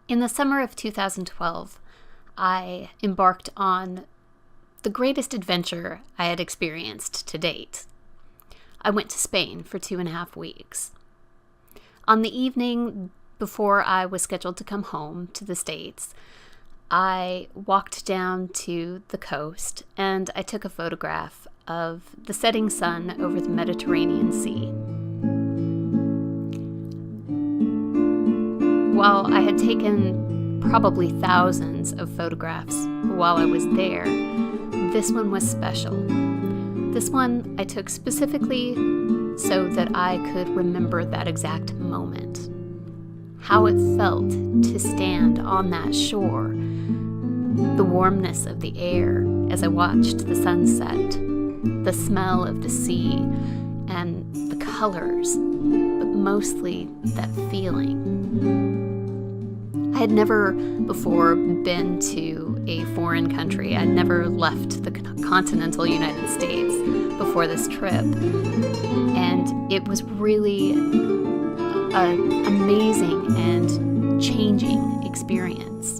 In the summer of 2012, I embarked on the greatest adventure I had experienced to date. I went to Spain for 2.5 weeks. On the evening before I was scheduled to come home to the States, I walked down to the coast and I took a photograph of the setting sun over the Mediterranean Sea. While I had taken probably thousands of photographs while I was there, this one was special. This one I took specifically so that I could remember that exact moment. How it felt to stand on that shore, the warmness of the air as I watched the sunset, the smell of the sea, and the colors, but mostly that feeling. I had never before been to a foreign country. I'd never left the continental United States before this trip. And it was really an amazing and changing experience.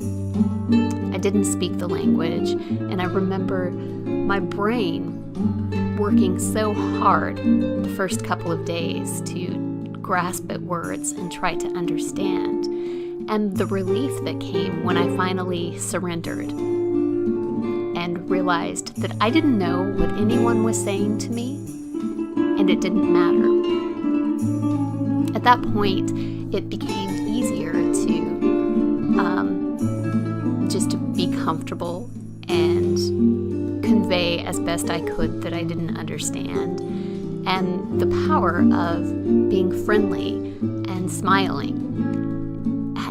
I didn't speak the language, and I remember my brain working so hard the first couple of days to grasp at words and try to understand. And the relief that came when I finally surrendered and realized that I didn't know what anyone was saying to me, and it didn't matter. At that point, it became easier to just to be comfortable and convey as best I could that I didn't understand, and the power of being friendly and smiling,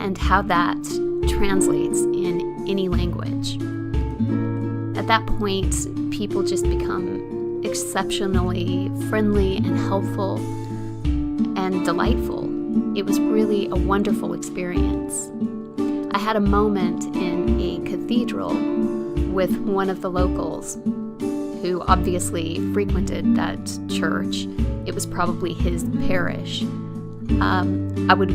and how that translates in any language. At that point, people just become exceptionally friendly and helpful and delightful. It was really a wonderful experience. I had a moment in a cathedral with one of the locals who obviously frequented that church. It was probably his parish. I would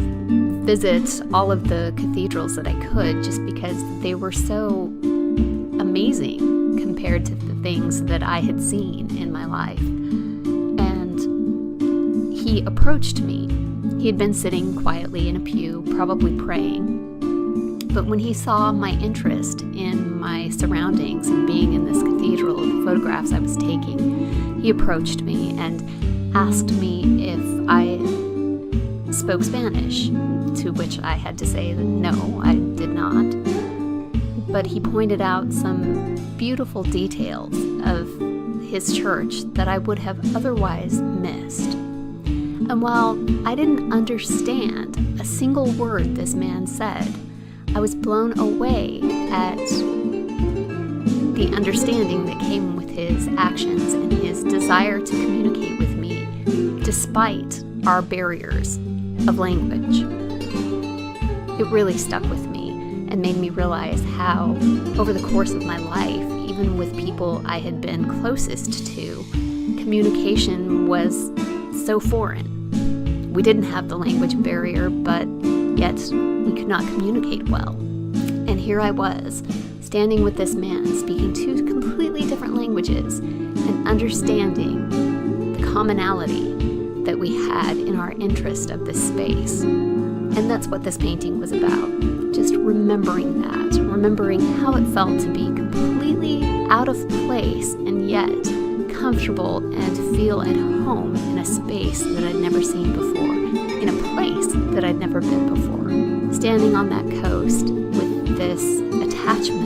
visit all of the cathedrals that I could just because they were so amazing compared to the things that I had seen in my life. And he approached me. He had been sitting quietly in a pew, probably praying. But when he saw my interest in my surroundings and being in this cathedral, the photographs I was taking, he approached me and asked me if I spoke Spanish, to which I had to say that no, I did not. But he pointed out some beautiful details of his church that I would have otherwise missed. And while I didn't understand a single word this man said, I was blown away at the understanding that came with his actions and his desire to communicate with me despite our barriers of language. It really stuck with me and made me realize how, over the course of my life, even with people I had been closest to, communication was so foreign. We didn't have the language barrier, but yet we could not communicate well. And here I was, standing with this man, speaking two completely different languages and understanding the commonality that we had in our interest of this space. And that's what this painting was about. Just remembering that, remembering how it felt to be completely out of place and yet comfortable and feel at home in a space that I'd never seen before, in a place that I'd never been before. Standing on that coast with this attachment